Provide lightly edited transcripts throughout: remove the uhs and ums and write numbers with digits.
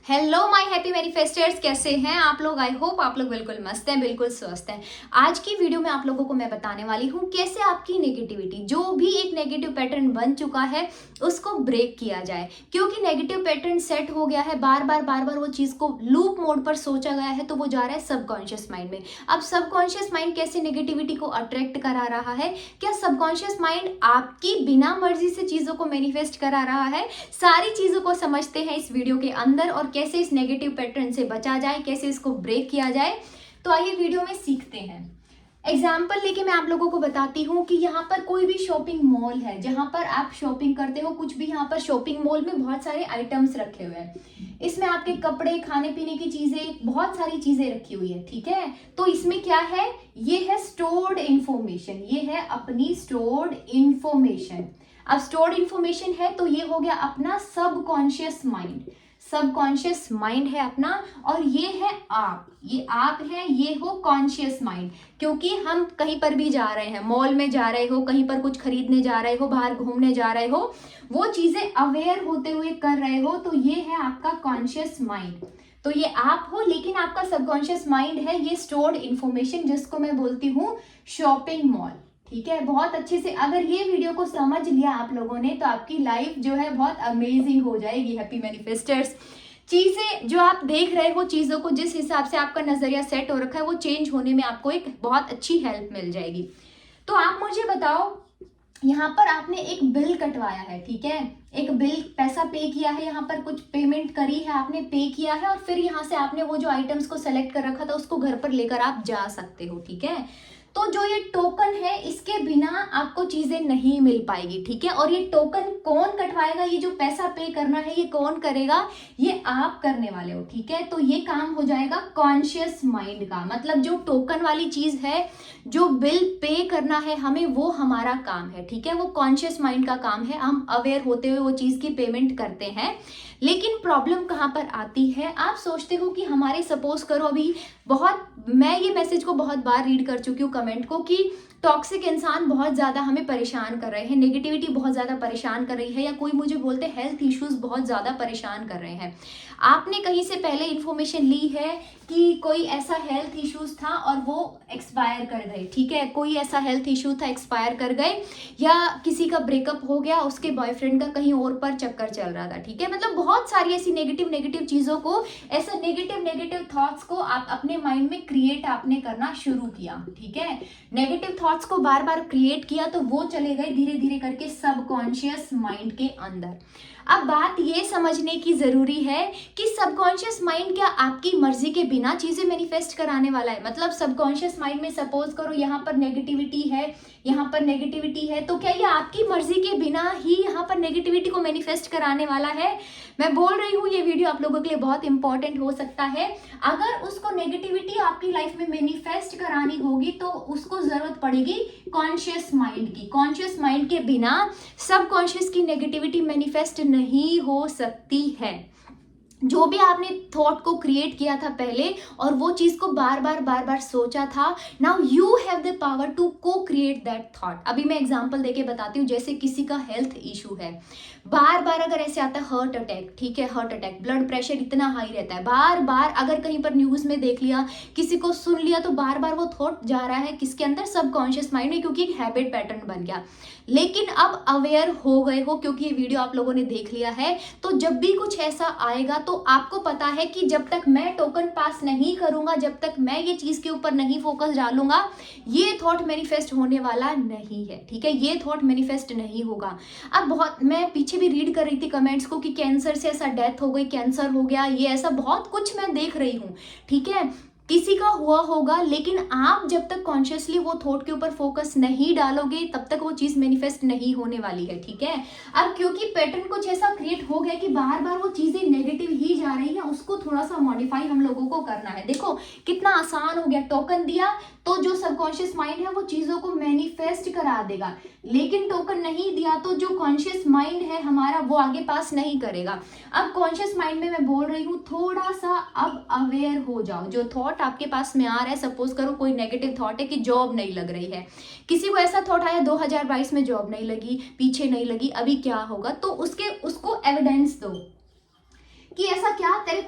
Hello my happy मैनिफेस्टर्स, कैसे हैं आप लोग। आई होप आप लोग बिल्कुल मस्त हैं, बिल्कुल स्वस्थ हैं। आज की वीडियो में आप लोगों को मैं बताने वाली हूँ कैसे आपकी नेगेटिविटी, जो भी एक नेगेटिव पैटर्न बन चुका है, उसको ब्रेक किया जाए। क्योंकि नेगेटिव पैटर्न सेट हो गया है, बार बार वो चीज़ को लूप मोड पर सोचा गया है, तो वो जा रहा है सबकॉन्शियस माइंड में। अब सबकॉन्शियस माइंड कैसे नेगेटिविटी को अट्रैक्ट करा रहा है, क्या सबकॉन्शियस माइंड आपकी बिना मर्जी से चीज़ों को मैनिफेस्ट करा रहा है, सारी चीज़ों को समझते हैं इस वीडियो के अंदर, और कैसे इस नेगेटिव पैटर्न से बचा जाए, कैसे इसको ब्रेक किया जाए। तो आइए वीडियो में सीखते हैं। एग्जाम्पल लेके मैं आप लोगों को बताती हूँ कि यहाँ पर कोई भी शॉपिंग मॉल है, जहाँ पर आप शॉपिंग करते हो, कुछ भी यहाँ पर शॉपिंग मॉल में बहुत सारे आइटम्स रखे हुए हैं। इसमें आपके कपड़े, खाने पीने की चीजें, बहुत सारी चीजें रखी हुई है, ठीक है। तो इसमें क्या है, ये है स्टोर्ड इंफॉर्मेशन, ये है अपनी स्टोर्ड इंफॉर्मेशन। अब स्टोर्ड इंफॉर्मेशन है तो ये हो गया अपना सबकॉन्शियस माइंड। सबकॉन्शियस माइंड है अपना, और ये है आप, ये आप है, ये हो कॉन्शियस माइंड। क्योंकि हम कहीं पर भी जा रहे हैं, मॉल में जा रहे हो, कहीं पर कुछ खरीदने जा रहे हो, बाहर घूमने जा रहे हो, वो चीजें अवेयर होते हुए कर रहे हो, तो ये है आपका कॉन्शियस माइंड। तो ये आप हो, लेकिन आपका सबकॉन्शियस माइंड है ये स्टोर्ड इंफॉर्मेशन, जिसको मैं बोलती हूँ शॉपिंग मॉल। ठीक है, बहुत अच्छे से अगर ये वीडियो को समझ लिया आप लोगों ने, तो आपकी लाइफ जो है बहुत अमेजिंग हो जाएगी। हैप्पी मैनिफेस्टर्स, चीजें जो आप देख रहे हो, चीजों को जिस हिसाब से आपका नजरिया सेट हो रखा है, वो चेंज होने में आपको एक बहुत अच्छी हेल्प मिल जाएगी। तो आप मुझे बताओ, यहाँ पर आपने एक बिल कटवाया है, ठीक है, एक बिल, पैसा पे किया है, यहाँ पर कुछ पेमेंट करी है आपने, पे किया है, और फिर यहाँ से आपने वो जो आइटम्स को सेलेक्ट कर रखा था, उसको घर पर लेकर आप जा सकते हो, ठीक है। तो जो ये टोकन है, इसके बिना आपको चीजें नहीं मिल पाएगी, ठीक है। और ये टोकन कौन कटवाएगा, ये जो पैसा पे करना है, ये कौन करेगा, ये आप करने वाले हो, ठीक है। तो ये काम हो जाएगा कॉन्शियस माइंड का, मतलब जो टोकन वाली चीज है, जो बिल पे करना है हमें, वो हमारा काम है, ठीक है, वो कॉन्शियस माइंड का काम है। हम अवेयर होते हुए वो चीज की पेमेंट करते हैं। लेकिन प्रॉब्लम कहाँ पर आती है, आप सोचते हो कि हमारे, सपोज करो अभी बहुत, मैं ये मैसेज को बहुत बार रीड कर चुकी हूँ कमेंट को, कि टॉक्सिक इंसान बहुत ज़्यादा हमें परेशान कर रहे हैं, नेगेटिविटी बहुत ज़्यादा परेशान कर रही है, या कोई मुझे बोलते हेल्थ इश्यूज बहुत ज़्यादा परेशान कर रहे हैं। आपने कहीं से पहले इन्फॉर्मेशन ली है कि कोई ऐसा हेल्थ इश्यूज था और वो एक्सपायर कर गए, ठीक है, कोई ऐसा हेल्थ इशू था, एक्सपायर कर गए, या किसी का ब्रेकअप हो गया, उसके बॉयफ्रेंड का कहीं और पर चक्कर चल रहा था, ठीक है। मतलब बहुत सारी ऐसी नेगेटिव चीज़ों को, ऐसा नेगेटिव थॉट्स को आप अपने माइंड में क्रिएट आपने करना शुरू किया, ठीक है। नेगेटिव थॉट्स को बार बार क्रिएट किया, तो वो चले गए धीरे धीरे करके सबकॉन्शियस माइंड के अंदर। अब बात ये समझने की जरूरी है कि सबकॉन्शियस माइंड क्या आपकी मर्जी के बिना चीजें मैनिफेस्ट कराने वाला है। मतलब सबकॉन्शियस माइंड में सपोज करो यहाँ पर नेगेटिविटी है, यहाँ पर नेगेटिविटी है, तो क्या ये आपकी मर्जी के बिना ही यहाँ पर नेगेटिविटी को मैनिफेस्ट कराने वाला है। मैं बोल रही हूँ, ये वीडियो आप लोगों के लिए बहुत इंपॉर्टेंट हो सकता है। अगर उसको नेगेटिविटी आपकी लाइफ में मैनिफेस्ट करानी होगी, तो उसको जरूरत पड़ेगी कॉन्शियस माइंड की। कॉन्शियस माइंड के बिना सबकॉन्शियस की नेगेटिविटी मैनिफेस्ट नहीं हो सकती है। जो भी आपने थॉट को क्रिएट किया था पहले, और वो चीज को बार बार सोचा था, now you have the power to को क्रिएट दैट थॉट। अभी मैं एग्जांपल देके बताती हूँ, जैसे किसी का हेल्थ इशू है, बार बार अगर ऐसे आता है हार्ट अटैक, ठीक है, हार्ट अटैक, ब्लड प्रेशर इतना हाई रहता है, बार बार अगर कहीं पर न्यूज में देख लिया, किसी को सुन लिया, तो बार बार वो थॉट जा रहा है किसके अंदर, सबकॉन्शियस माइंड में, क्योंकि एक हैबिट पैटर्न बन गया। लेकिन अब अवेयर हो गए हो, क्योंकि ये वीडियो आप लोगों ने देख लिया है, तो जब भी कुछ ऐसा आएगा, तो आपको पता है कि जब तक मैं टोकन पास नहीं करूंगा, जब तक मैं ये चीज के ऊपर नहीं फोकस डालूंगा, ये थॉट मैनिफेस्ट होने वाला नहीं है, ठीक है, ये थॉट मैनिफेस्ट नहीं होगा। अब बहुत, मैं पीछे भी रीड कर रही थी कमेंट्स को कि कैंसर से ऐसा डेथ हो गई, कैंसर हो गया, ये ऐसा बहुत कुछ मैं देख रही हूँ, ठीक है, किसी का हुआ होगा। लेकिन आप जब तक कॉन्शियसली वो थॉट के ऊपर फोकस नहीं डालोगे, तब तक वो चीज मैनिफेस्ट नहीं होने वाली है, ठीक है। अब क्योंकि पैटर्न कुछ ऐसा क्रिएट हो गया कि बार बार वो चीजें नेगेटिव ही जा रही है, उसको थोड़ा सा मॉडिफाई हम लोगों को करना है। देखो कितना आसान हो गया, टोकन दिया तो जो सबकॉन्शियस माइंड है वो चीजों को मैनिफेस्ट करा देगा, लेकिन टोकन नहीं दिया तो जो कॉन्शियस माइंड है हमारा, वो आगे पास नहीं करेगा। अब कॉन्शियस माइंड में मैं बोल रही हूँ, थोड़ा सा अब अवेयर हो जाओ। जो थॉट आपके पास में आ रहा है, सपोज करो कोई नेगेटिव थॉट है कि जॉब नहीं लग रही है, किसी को ऐसा थॉट आया 2022 में जॉब नहीं लगी, पीछे नहीं लगी, अभी क्या होगा, तो उसको एविडेंस दो कि ऐसा क्या तेरे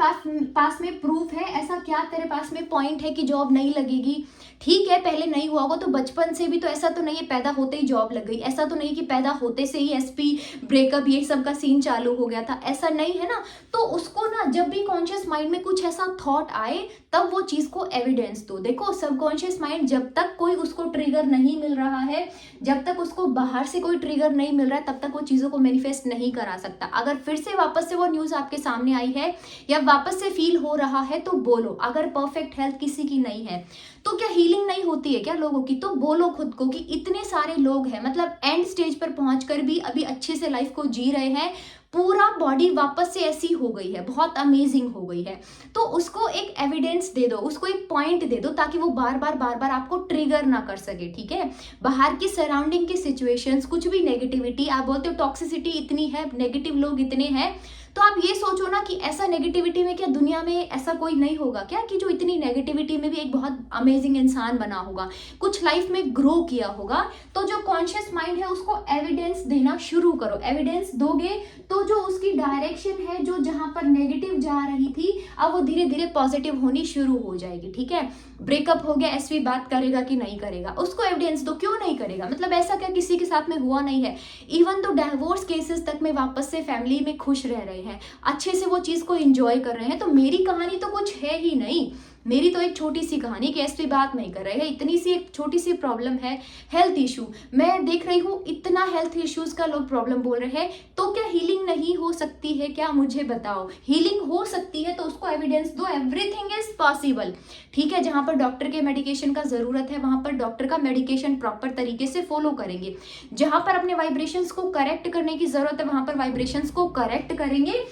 पास में प्रूफ है, ऐसा क्या तेरे पास में पॉइंट है कि जॉब नहीं लगेगी। ठीक है, पहले नहीं हुआ होगा तो बचपन से भी तो ऐसा तो नहीं है पैदा होते ही जॉब लग गई, ऐसा तो नहीं कि पैदा होते से ही एसपी ब्रेकअप ये सब का सीन चालू हो गया था, ऐसा नहीं है ना। तो उसको ना जब भी कॉन्शियस माइंड में कुछ ऐसा थॉट आए तब वो चीज को एविडेंस दो। देखो सबकॉन्शियस माइंड जब तक कोई उसको ट्रिगर नहीं मिल रहा है, जब तक उसको बाहर से कोई ट्रिगर नहीं मिल रहा है, तब तक वो चीजों को मैनिफेस्ट नहीं करा सकता। अगर फिर से वापस से वो न्यूज आपके सामने आई है या वापस से फील हो रहा है तो बोलो। अगर परफेक्ट हेल्थ किसी की नहीं है तो क्या हीलिंग नहीं होती है क्या लोगों की? तो बोलो खुद को कि इतने सारे लोग हैं, मतलब एंड स्टेज पर पहुंचकर भी अभी अच्छे से लाइफ को जी रहे हैं, पूरा बॉडी वापस से ऐसी हो गई है, बहुत अमेजिंग हो गई है। तो उसको एक एविडेंस दे दो, उसको एक पॉइंट दे दो ताकि वो बार बार आपको ट्रिगर ना कर सके। ठीक है, बाहर की सराउंडिंग की सिचुएशंस, कुछ भी नेगेटिविटी, आप बोलते हो टॉक्सिसिटी इतनी है, नेगेटिव लोग इतने हैं, तो आप ये सोचो ना कि ऐसा नेगेटिविटी में क्या दुनिया में ऐसा कोई नहीं होगा क्या कि जो इतनी नेगेटिविटी में भी एक बहुत अमेजिंग इंसान बना होगा, कुछ लाइफ में ग्रो किया होगा। तो जो कॉन्शियस माइंड है उसको एविडेंस देना शुरू करो। एविडेंस दोगे तो जो उसकी डायरेक्शन है, जो जहां पर नेगेटिव जा रही थी, अब वो धीरे धीरे पॉजिटिव होनी शुरू हो जाएगी। ठीक है, ब्रेकअप हो गया, एसवी बात करेगा कि नहीं करेगा, उसको एविडेंस दो, क्यों नहीं करेगा, मतलब ऐसा क्या किसी के साथ में हुआ नहीं है। इवन तो डाइवोर्स केसेस तक में वापस से फैमिली में खुश रह रहे हैं, अच्छे से वो चीज को एंजॉय कर रहे हैं। तो मेरी कहानी तो कुछ है ही नहीं, मेरी तो एक छोटी सी कहानी कि ऐसी बात नहीं कर रहे हैं, इतनी सी एक छोटी सी प्रॉब्लम है, हेल्थ इशू। मैं देख रही हूँ इतना हेल्थ इश्यूज का लोग प्रॉब्लम बोल रहे हैं, तो क्या हीलिंग नहीं हो सकती है क्या? मुझे बताओ, हीलिंग हो सकती है तो उसको एविडेंस दो, एवरीथिंग इज पॉसिबल। ठीक है, जहां पर डॉक्टर के मेडिकेशन का जरूरत है वहां पर डॉक्टर का मेडिकेशन प्रॉपर तरीके से फॉलो करेंगे, जहां पर अपने वाइब्रेशंस को करेक्ट करने की जरूरत है वहां पर वाइब्रेशंस को करेक्ट करेंगे।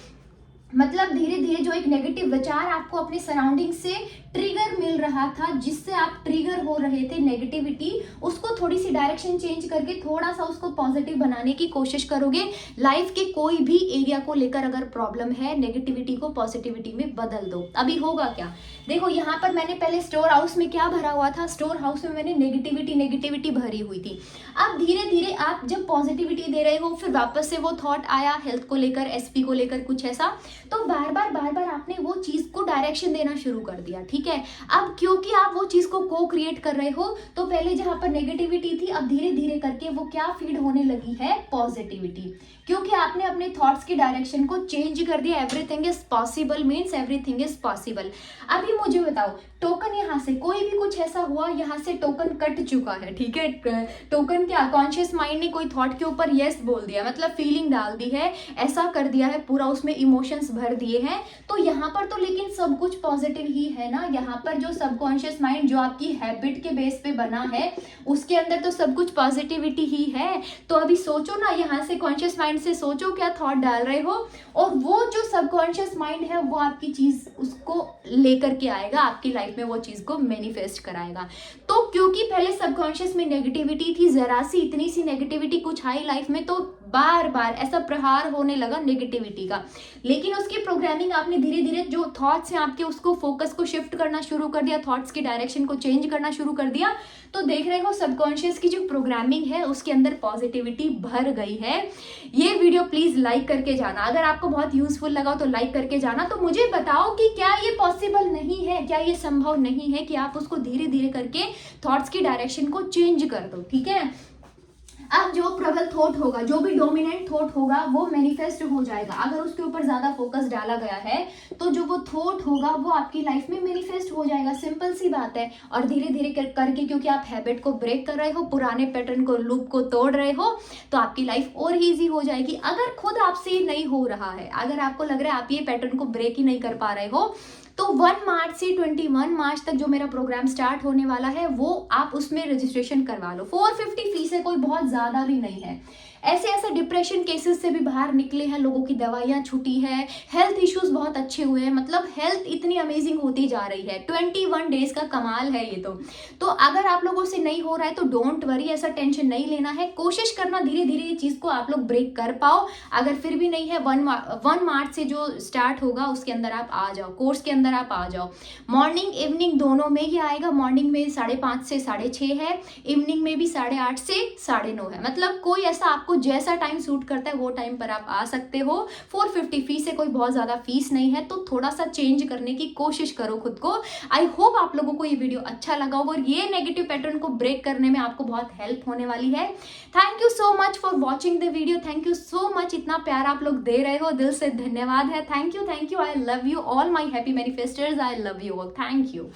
मतलब धीरे धीरे जो एक नेगेटिव विचार आपको अपने सराउंडिंग से ट्रिगर मिल रहा था, जिससे आप ट्रिगर हो रहे थे नेगेटिविटी, उसको थोड़ी सी डायरेक्शन चेंज करके थोड़ा सा उसको पॉजिटिव बनाने की कोशिश करोगे। लाइफ के कोई भी एरिया को लेकर अगर प्रॉब्लम है, नेगेटिविटी को पॉजिटिविटी में बदल दो। अभी होगा क्या, देखो यहाँ पर मैंने पहले स्टोर हाउस में क्या भरा हुआ था, स्टोर हाउस में मैंने नेगेटिविटी भरी हुई थी। अब धीरे धीरे आप जब पॉजिटिविटी दे रहे हो, फिर वापस से वो थॉट आया हेल्थ को लेकर, एसपी को लेकर कुछ ऐसा, तो बार बार आपने वो चीज को डायरेक्शन देना शुरू कर दिया। ठीक है, अब क्योंकि आप वो चीज को को क्रिएट कर रहे हो, तो पहले जहां पर नेगेटिविटी थी, अब धीरे धीरे करके वो क्या फीड होने लगी है, पॉजिटिविटी, क्योंकि आपने अपने थॉट्स की डायरेक्शन को चेंज कर दिया। Everything is possible means everything is possible. अभी मुझे बताओ, टोकन यहाँ से कोई भी कुछ ऐसा हुआ, यहाँ से टोकन कट चुका है। ठीक है, टोकन क्या, कॉन्शियस माइंड ने कोई थॉट के ऊपर यस बोल दिया, मतलब फीलिंग डाल दी है, ऐसा कर दिया है, पूरा उसमें इमोशंस भर दिए हैं। तो यहाँ पर तो लेकिन सब कुछ पॉजिटिव ही है ना। यहाँ पर जो सबकॉन्शियस माइंड जो आपकी हैबिट के बेस पे बना है, उसके अंदर तो सब कुछ पॉजिटिविटी ही है। तो अभी सोचो ना, यहाँ से कॉन्शियस माइंड से सोचो क्या थॉट डाल रहे हो, और वो जो सबकॉन्शियस माइंड है वो आपकी चीज उसको लेकर के आएगा, आपकी लाइफ में वो चीज को मैनिफेस्ट कराएगा। तो क्योंकि पहले सबकॉन्शियस में नेगेटिविटी थी, जरा सी इतनी सी नेगेटिविटी कुछ आई लाइफ में, तो बार बार ऐसा प्रहार होने लगा नेगेटिविटी का। लेकिन उसकी प्रोग्रामिंग आपने धीरे धीरे जो थॉट्स हैं आपके, उसको फोकस को शिफ्ट करना शुरू कर दिया, थॉट्स की डायरेक्शन को चेंज करना शुरू कर दिया। तो देख रहे हो सबकॉन्शियस की जो प्रोग्रामिंग है उसके अंदर पॉजिटिविटी भर गई है। ये वीडियो प्लीज लाइक करके जाना, अगर आपको बहुत यूजफुल लगा तो लाइक करके जाना। तो मुझे बताओ कि क्या ये पॉसिबल नहीं है, क्या ये संभव नहीं है कि आप उसको धीरे धीरे करके थॉट्स की डायरेक्शन को चेंज कर दो। ठीक है, अब जो प्रबल थॉट होगा, जो भी डोमिनेंट थॉट होगा, वो मैनिफेस्ट हो जाएगा। अगर उसके ऊपर ज्यादा फोकस डाला गया है तो जो वो थॉट होगा वो आपकी लाइफ में मैनिफेस्ट हो जाएगा, सिंपल सी बात है। और धीरे धीरे करके, क्योंकि आप हैबिट को ब्रेक कर रहे हो, पुराने पैटर्न को, लूप को तोड़ रहे हो, तो आपकी लाइफ और ईजी हो जाएगी। अगर खुद आपसे ये नहीं हो रहा है, अगर आपको लग रहा है आप ये पैटर्न को ब्रेक ही नहीं कर पा रहे हो, तो 1 मार्च से 21 मार्च तक जो मेरा प्रोग्राम स्टार्ट होने वाला है, वो आप उसमें रजिस्ट्रेशन करवा लो। 450 फीस है, कोई बहुत ज्यादा भी नहीं है। ऐसे डिप्रेशन केसेस से भी बाहर निकले हैं, लोगों की दवाइयाँ छूटी है, हेल्थ इश्यूज बहुत अच्छे हुए हैं, मतलब हेल्थ इतनी अमेजिंग होती जा रही है। 21 डेज का कमाल है ये तो अगर आप लोगों से नहीं हो रहा है तो डोंट वरी, ऐसा टेंशन नहीं लेना है, कोशिश करना धीरे धीरे ये चीज को आप लोग ब्रेक कर पाओ। अगर फिर भी नहीं है, 1 मार्च से जो स्टार्ट होगा उसके अंदर आप आ जाओ, कोर्स के अंदर आप आ जाओ। मॉर्निंग इवनिंग दोनों में ही आएगा, मॉर्निंग में 5:30 से 6:30 है, इवनिंग में भी 8:30 से 9:30 है, मतलब कोई ऐसा आपको आपको जैसा टाइम सूट करता है वो टाइम पर आप आ सकते हो। 450 फीस है, कोई बहुत ज़्यादा फीस नहीं है, तो थोड़ा सा चेंज करने की कोशिश करो खुद को। आई होप आप लोगों को ये वीडियो अच्छा लगा होगा और ये नेगेटिव पैटर्न को ब्रेक करने में आपको बहुत हेल्प होने वाली है। Thank you so much for watching the video. Thank you so much, इतना प्यार आप लोग दे रहे हो, दिल से धन्यवाद है। Thank you, I love you all my happy manifesters. I love you all, thank you.